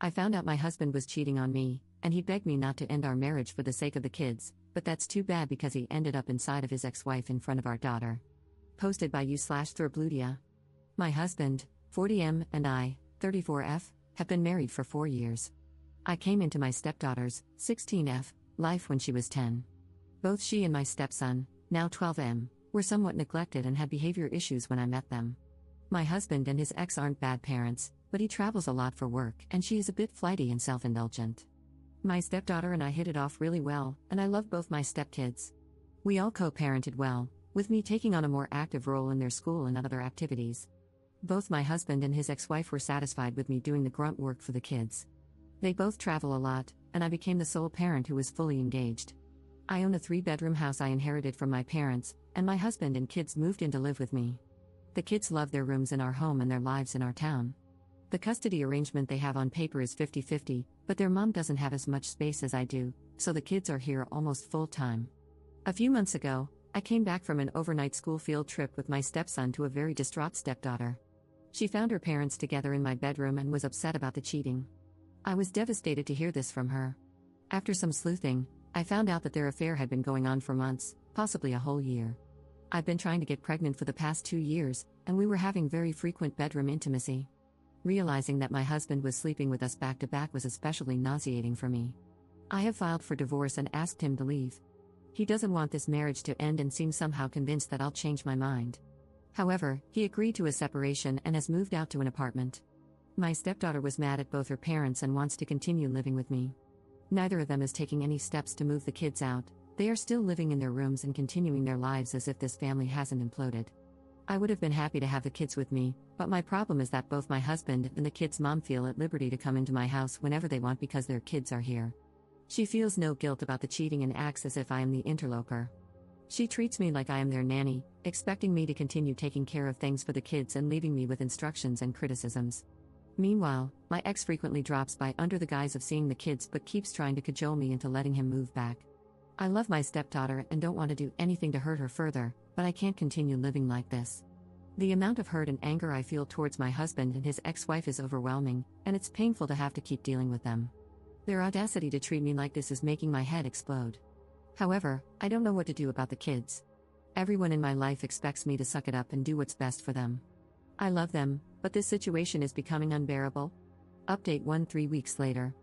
I found out my husband was cheating on me, and he begged me not to end our marriage for the sake of the kids, but that's too bad because he ended up inside of his ex-wife in front of our daughter. Posted by u/Thorbludia. My husband, 40M, and I, 34F, have been married for 4 years. I came into my stepdaughter's, 16F, life when she was 10. Both she and my stepson, now 12M, were somewhat neglected and had behavior issues when I met them. My husband and his ex aren't bad parents, but he travels a lot for work and she is a bit flighty and self-indulgent. My stepdaughter and I hit it off really well, and I love both my stepkids. We all co-parented well, with me taking on a more active role in their school and other activities. Both my husband and his ex-wife were satisfied with me doing the grunt work for the kids. They both travel a lot, and I became the sole parent who was fully engaged. I own a 3-bedroom house I inherited from my parents, and my husband and kids moved in to live with me. The kids love their rooms in our home and their lives in our town. The custody arrangement they have on paper is 50-50, but their mom doesn't have as much space as I do, so the kids are here almost full-time. A few months ago, I came back from an overnight school field trip with my stepson to a very distraught stepdaughter. She found her parents together in my bedroom and was upset about the cheating. I was devastated to hear this from her. After some sleuthing, I found out that their affair had been going on for months, possibly a whole year. I've been trying to get pregnant for the past 2 years, and we were having very frequent bedroom intimacy. Realizing that my husband was sleeping with us back to back was especially nauseating for me. I have filed for divorce and asked him to leave. He doesn't want this marriage to end and seems somehow convinced that I'll change my mind. However, he agreed to a separation and has moved out to an apartment. My stepdaughter was mad at both her parents and wants to continue living with me. Neither of them is taking any steps to move the kids out. They are still living in their rooms and continuing their lives as if this family hasn't imploded. I would have been happy to have the kids with me, but my problem is that both my husband and the kids' mom feel at liberty to come into my house whenever they want because their kids are here. She feels no guilt about the cheating and acts as if I am the interloper. She treats me like I am their nanny, expecting me to continue taking care of things for the kids and leaving me with instructions and criticisms. Meanwhile, my ex frequently drops by under the guise of seeing the kids but keeps trying to cajole me into letting him move back. I love my stepdaughter and don't want to do anything to hurt her further, but I can't continue living like this. The amount of hurt and anger I feel towards my husband and his ex-wife is overwhelming, and it's painful to have to keep dealing with them. Their audacity to treat me like this is making my head explode. However, I don't know what to do about the kids. Everyone in my life expects me to suck it up and do what's best for them. I love them, but this situation is becoming unbearable. Update 3 weeks later.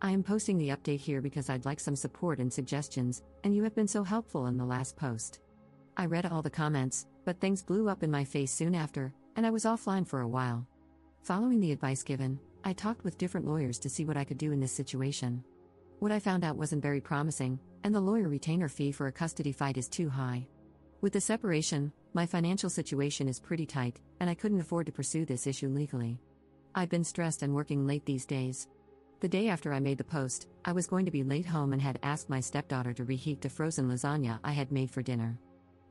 I am posting the update here because I'd like some support and suggestions, and you have been so helpful in the last post. I read all the comments, but things blew up in my face soon after, and I was offline for a while. Following the advice given, I talked with different lawyers to see what I could do in this situation. What I found out wasn't very promising, and the lawyer retainer fee for a custody fight is too high. With the separation, my financial situation is pretty tight, and I couldn't afford to pursue this issue legally. I've been stressed and working late these days. The day after I made the post, I was going to be late home and had asked my stepdaughter to reheat the frozen lasagna I had made for dinner.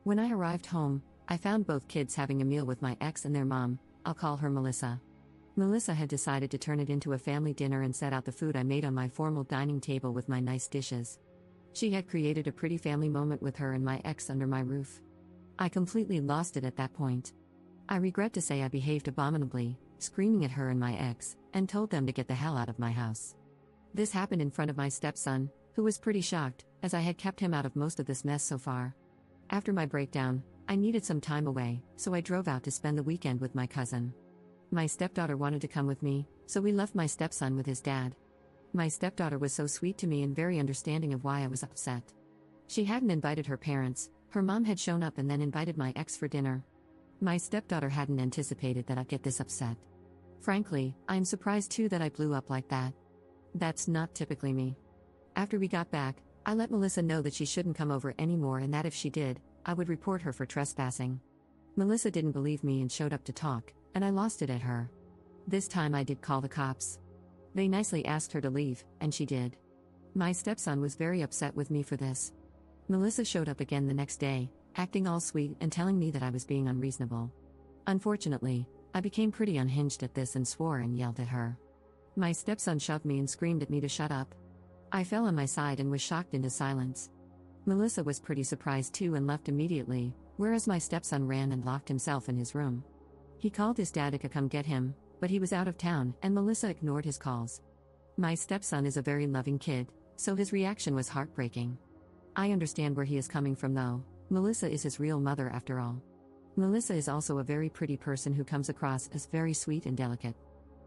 When I arrived home, I found both kids having a meal with my ex and their mom. I'll call her Melissa. Melissa had decided to turn it into a family dinner and set out the food I made on my formal dining table with my nice dishes. She had created a pretty family moment with her and my ex under my roof. I completely lost it at that point. I regret to say I behaved abominably, screaming at her and my ex, and told them to get the hell out of my house. This happened in front of my stepson, who was pretty shocked, as I had kept him out of most of this mess so far. After my breakdown, I needed some time away, so I drove out to spend the weekend with my cousin. My stepdaughter wanted to come with me, so we left my stepson with his dad. My stepdaughter was so sweet to me and very understanding of why I was upset. She hadn't invited her parents, her mom had shown up and then invited my ex for dinner. My stepdaughter hadn't anticipated that I'd get this upset. Frankly, I'm surprised too that I blew up like that. That's not typically me. After we got back, I let Melissa know that she shouldn't come over anymore and that if she did, I would report her for trespassing. Melissa didn't believe me and showed up to talk, and I lost it at her. This time I did call the cops. They nicely asked her to leave, and she did. My stepson was very upset with me for this. Melissa showed up again the next day, acting all sweet and telling me that I was being unreasonable. Unfortunately, I became pretty unhinged at this and swore and yelled at her. My stepson shoved me and screamed at me to shut up. I fell on my side and was shocked into silence. Melissa was pretty surprised too and left immediately, whereas my stepson ran and locked himself in his room. He called his dad to come get him, but he was out of town and Melissa ignored his calls. My stepson is a very loving kid, so his reaction was heartbreaking. I understand where he is coming from though. Melissa is his real mother after all. Melissa is also a very pretty person who comes across as very sweet and delicate.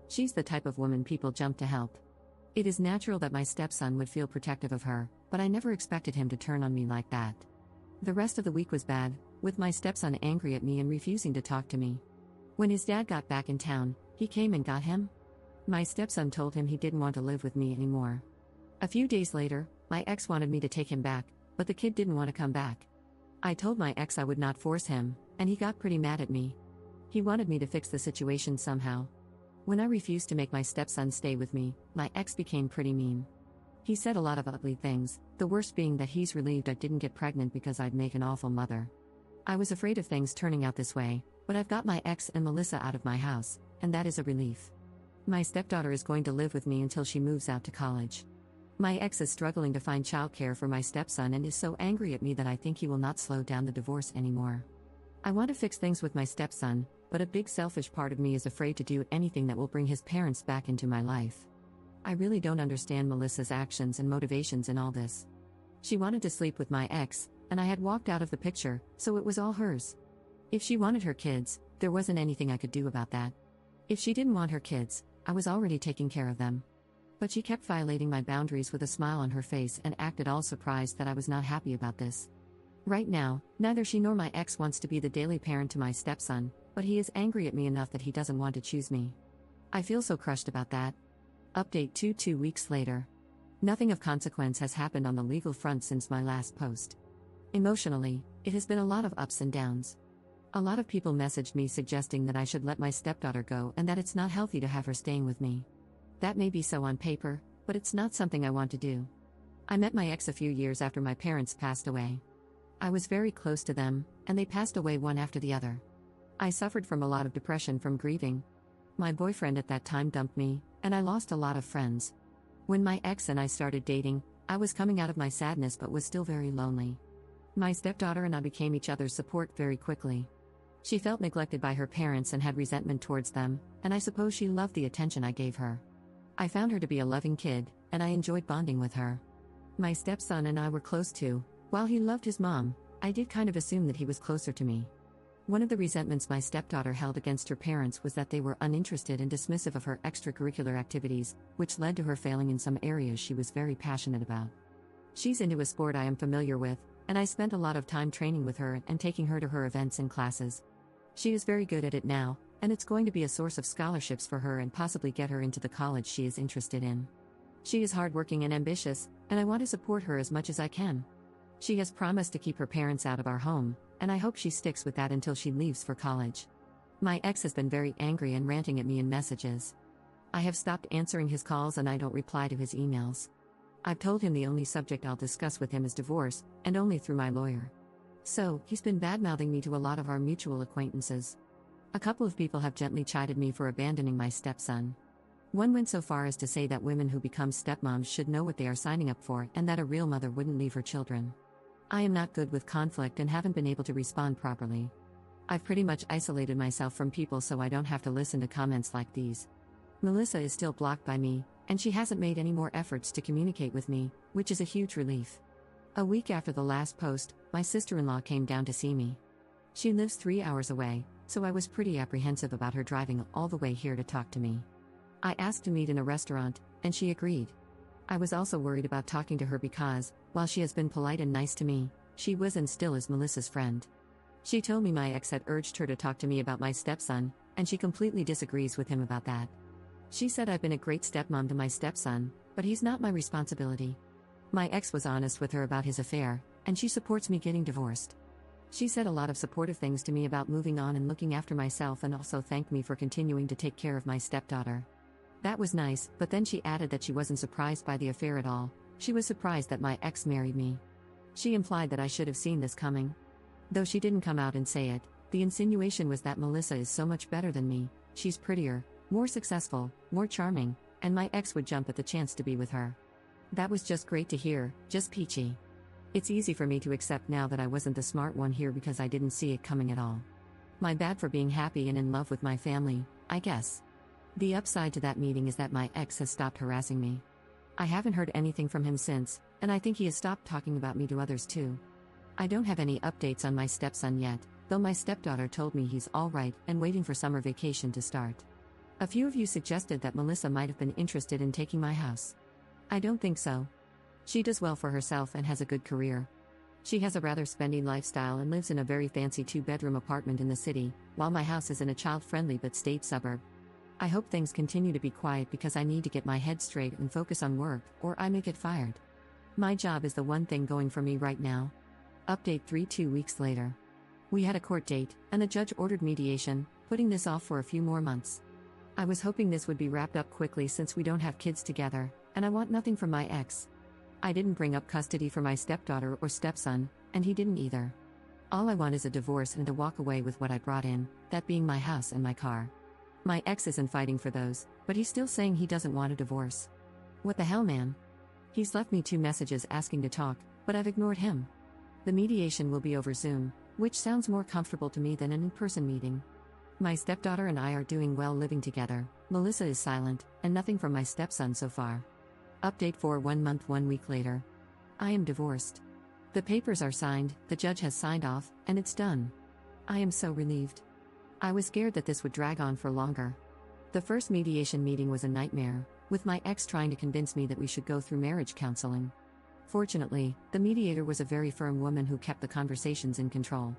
She's the type of woman people jump to help. It is natural that my stepson would feel protective of her, but I never expected him to turn on me like that. The rest of the week was bad, with my stepson angry at me and refusing to talk to me. When his dad got back in town, he came and got him. My stepson told him he didn't want to live with me anymore. A few days later, my ex wanted me to take him back, but the kid didn't want to come back. I told my ex I would not force him, and he got pretty mad at me. He wanted me to fix the situation somehow. When I refused to make my stepson stay with me, my ex became pretty mean. He said a lot of ugly things, the worst being that he's relieved I didn't get pregnant because I'd make an awful mother. I was afraid of things turning out this way, but I've got my ex and Melissa out of my house, and that is a relief. My stepdaughter is going to live with me until she moves out to college. My ex is struggling to find childcare for my stepson and is so angry at me that I think he will not slow down the divorce anymore. I want to fix things with my stepson, but a big selfish part of me is afraid to do anything that will bring his parents back into my life. I really don't understand Melissa's actions and motivations in all this. She wanted to sleep with my ex, and I had walked out of the picture, so it was all hers. If she wanted her kids, there wasn't anything I could do about that. If she didn't want her kids, I was already taking care of them. But she kept violating my boundaries with a smile on her face and acted all surprised that I was not happy about this. Right now, neither she nor my ex wants to be the daily parent to my stepson, but he is angry at me enough that he doesn't want to choose me. I feel so crushed about that. Update 2 weeks later. Nothing of consequence has happened on the legal front since my last post. Emotionally, it has been a lot of ups and downs. A lot of people messaged me suggesting that I should let my stepdaughter go and that it's not healthy to have her staying with me. That may be so on paper, but it's not something I want to do. I met my ex a few years after my parents passed away. I was very close to them, and they passed away one after the other. I suffered from a lot of depression from grieving. My boyfriend at that time dumped me, and I lost a lot of friends. When my ex and I started dating, I was coming out of my sadness but was still very lonely. My stepdaughter and I became each other's support very quickly. She felt neglected by her parents and had resentment towards them, and I suppose she loved the attention I gave her. I found her to be a loving kid, and I enjoyed bonding with her. My stepson and I were close too. While he loved his mom, I did kind of assume that he was closer to me. One of the resentments my stepdaughter held against her parents was that they were uninterested and dismissive of her extracurricular activities, which led to her failing in some areas she was very passionate about. She's into a sport I am familiar with, and I spent a lot of time training with her and taking her to her events and classes. She is very good at it now, and it's going to be a source of scholarships for her and possibly get her into the college she is interested in. She is hardworking and ambitious, and I want to support her as much as I can. She has promised to keep her parents out of our home, and I hope she sticks with that until she leaves for college. My ex has been very angry and ranting at me in messages. I have stopped answering his calls and I don't reply to his emails. I've told him the only subject I'll discuss with him is divorce, and only through my lawyer. So, he's been bad-mouthing me to a lot of our mutual acquaintances. A couple of people have gently chided me for abandoning my stepson. One went so far as to say that women who become stepmoms should know what they are signing up for and that a real mother wouldn't leave her children. I am not good with conflict and haven't been able to respond properly. I've pretty much isolated myself from people so I don't have to listen to comments like these. Melissa is still blocked by me, and she hasn't made any more efforts to communicate with me, which is a huge relief. A week after the last post, my sister-in-law came down to see me. She lives 3 hours away, so I was pretty apprehensive about her driving all the way here to talk to me. I asked to meet in a restaurant, and she agreed. I was also worried about talking to her because, while she has been polite and nice to me, she was and still is Melissa's friend. She told me my ex had urged her to talk to me about my stepson, and she completely disagrees with him about that. She said I've been a great stepmom to my stepson, but he's not my responsibility. My ex was honest with her about his affair, and she supports me getting divorced. She said a lot of supportive things to me about moving on and looking after myself and also thanked me for continuing to take care of my stepdaughter. That was nice, but then she added that she wasn't surprised by the affair at all. She was surprised that my ex married me. She implied that I should have seen this coming. Though she didn't come out and say it, the insinuation was that Melissa is so much better than me, she's prettier, more successful, more charming, and my ex would jump at the chance to be with her. That was just great to hear, just peachy. It's easy for me to accept now that I wasn't the smart one here because I didn't see it coming at all. My bad for being happy and in love with my family, I guess. The upside to that meeting is that my ex has stopped harassing me. I haven't heard anything from him since, and I think he has stopped talking about me to others too. I don't have any updates on my stepson yet, though my stepdaughter told me he's all right and waiting for summer vacation to start. A few of you suggested that Melissa might have been interested in taking my house. I don't think so. She does well for herself and has a good career. She has a rather spendy lifestyle and lives in a very fancy 2-bedroom apartment in the city, while my house is in a child-friendly but staid suburb. I hope things continue to be quiet because I need to get my head straight and focus on work, or I may get fired. My job is the one thing going for me right now. Update 2 weeks later. We had a court date, and the judge ordered mediation, putting this off for a few more months. I was hoping this would be wrapped up quickly since we don't have kids together, and I want nothing from my ex. I didn't bring up custody for my stepdaughter or stepson, and he didn't either. All I want is a divorce and to walk away with what I brought in, that being my house and my car. My ex isn't fighting for those, but he's still saying he doesn't want a divorce. What the hell, man? He's left me 2 messages asking to talk, but I've ignored him. The mediation will be over Zoom, which sounds more comfortable to me than an in-person meeting. My stepdaughter and I are doing well living together. Melissa is silent, and nothing from my stepson so far. Update for 1 month 1 week later. I am divorced. The papers are signed, the judge has signed off, and it's done. I am so relieved. I was scared that this would drag on for longer. The first mediation meeting was a nightmare, with my ex trying to convince me that we should go through marriage counseling. Fortunately, the mediator was a very firm woman who kept the conversations in control.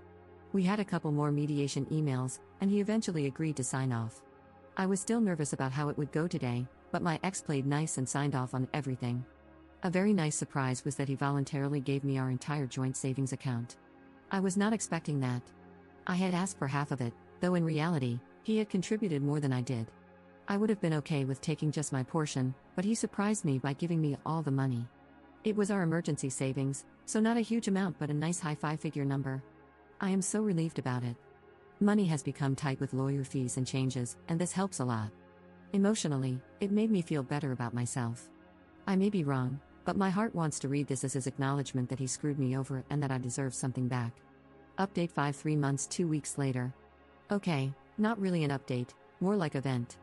We had a couple more mediation emails, and he eventually agreed to sign off. I was still nervous about how it would go today, but my ex played nice and signed off on everything. A very nice surprise was that he voluntarily gave me our entire joint savings account. I was not expecting that. I had asked for half of it, though in reality, he had contributed more than I did. I would have been okay with taking just my portion, but he surprised me by giving me all the money. It was our emergency savings, so not a huge amount but a nice high 5-figure number. I am so relieved about it. Money has become tight with lawyer fees and changes, and this helps a lot. Emotionally, it made me feel better about myself. I may be wrong, but my heart wants to read this as his acknowledgement that he screwed me over and that I deserve something back. Update 3 months 2 weeks later. Okay, not really an update, more like a vent.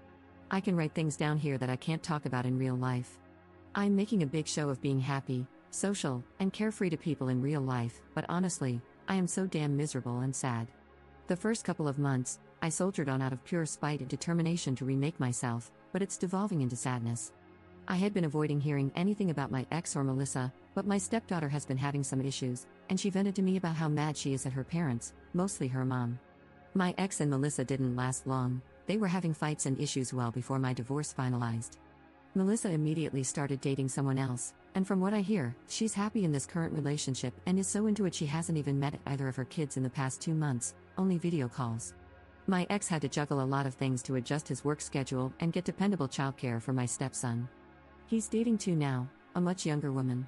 I can write things down here that I can't talk about in real life. I'm making a big show of being happy, social, and carefree to people in real life, but honestly, I am so damn miserable and sad. The first couple of months, I soldiered on out of pure spite and determination to remake myself, but it's devolving into sadness. I had been avoiding hearing anything about my ex or Melissa, but my stepdaughter has been having some issues, and she vented to me about how mad she is at her parents, mostly her mom. My ex and Melissa didn't last long. They were having fights and issues well before my divorce finalized. Melissa immediately started dating someone else, and from what I hear, she's happy in this current relationship and is so into it she hasn't even met either of her kids in the past 2 months, only video calls. My ex had to juggle a lot of things to adjust his work schedule and get dependable childcare for my stepson. He's dating 2 now, a much younger woman.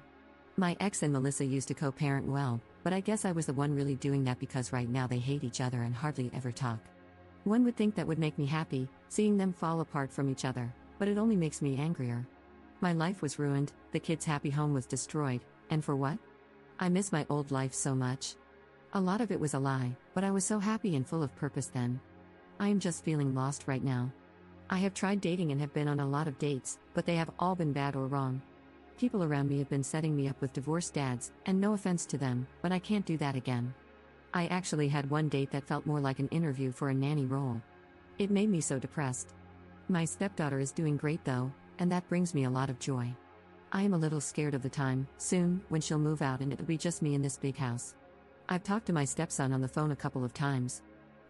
My ex and Melissa used to co-parent well, but I guess I was the one really doing that because right now they hate each other and hardly ever talk. One would think that would make me happy, seeing them fall apart from each other, but it only makes me angrier. My life was ruined, the kids' happy home was destroyed, and for what? I miss my old life so much. A lot of it was a lie, but I was so happy and full of purpose then. I am just feeling lost right now. I have tried dating and have been on a lot of dates, but they have all been bad or wrong. People around me have been setting me up with divorced dads, and no offense to them, but I can't do that again. I actually had one date that felt more like an interview for a nanny role. It made me so depressed. My stepdaughter is doing great though, and that brings me a lot of joy. I am a little scared of the time, soon, when she'll move out and it'll be just me in this big house. I've talked to my stepson on the phone a couple of times.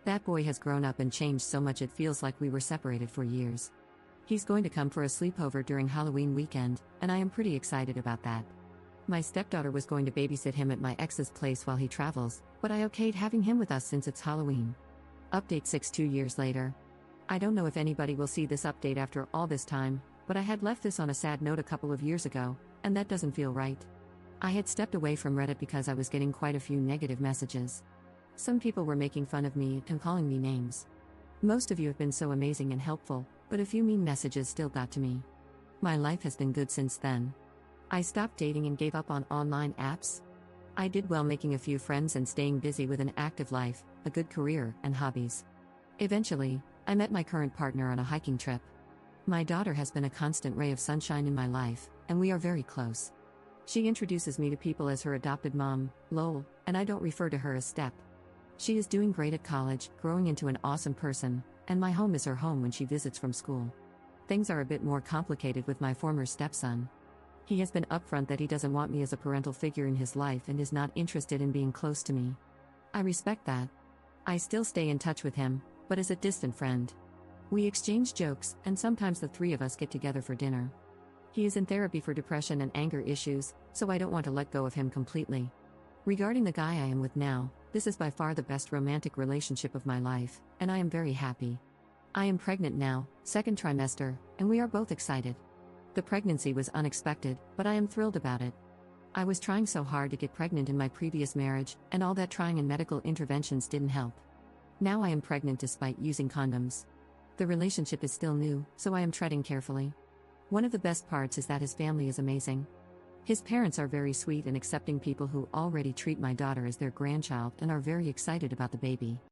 That boy has grown up and changed so much it feels like we were separated for years. He's going to come for a sleepover during Halloween weekend, and I am pretty excited about that. My stepdaughter was going to babysit him at my ex's place while he travels, but I okayed having him with us since it's Halloween. Update 2 years later. I don't know if anybody will see this update after all this time, but I had left this on a sad note a couple of years ago, and that doesn't feel right. I had stepped away from Reddit because I was getting quite a few negative messages. Some people were making fun of me and calling me names. Most of you have been so amazing and helpful, but a few mean messages still got to me. My life has been good since then. I stopped dating and gave up on online apps. I did well making a few friends and staying busy with an active life, a good career, and hobbies. Eventually, I met my current partner on a hiking trip. My daughter has been a constant ray of sunshine in my life, and we are very close. She introduces me to people as her adopted mom, Lowell, and I don't refer to her as Step. She is doing great at college, growing into an awesome person, and my home is her home when she visits from school. Things are a bit more complicated with my former stepson. He has been upfront that he doesn't want me as a parental figure in his life and is not interested in being close to me. I respect that. I still stay in touch with him, but as a distant friend. We exchange jokes, and sometimes the three of us get together for dinner. He is in therapy for depression and anger issues, so I don't want to let go of him completely. Regarding the guy I am with now, this is by far the best romantic relationship of my life, and I am very happy. I am pregnant now, second trimester, and we are both excited. The pregnancy was unexpected, but I am thrilled about it. I was trying so hard to get pregnant in my previous marriage, and all that trying and medical interventions didn't help. Now I am pregnant despite using condoms. The relationship is still new, so I am treading carefully. One of the best parts is that his family is amazing. His parents are very sweet and accepting people who already treat my daughter as their grandchild and are very excited about the baby.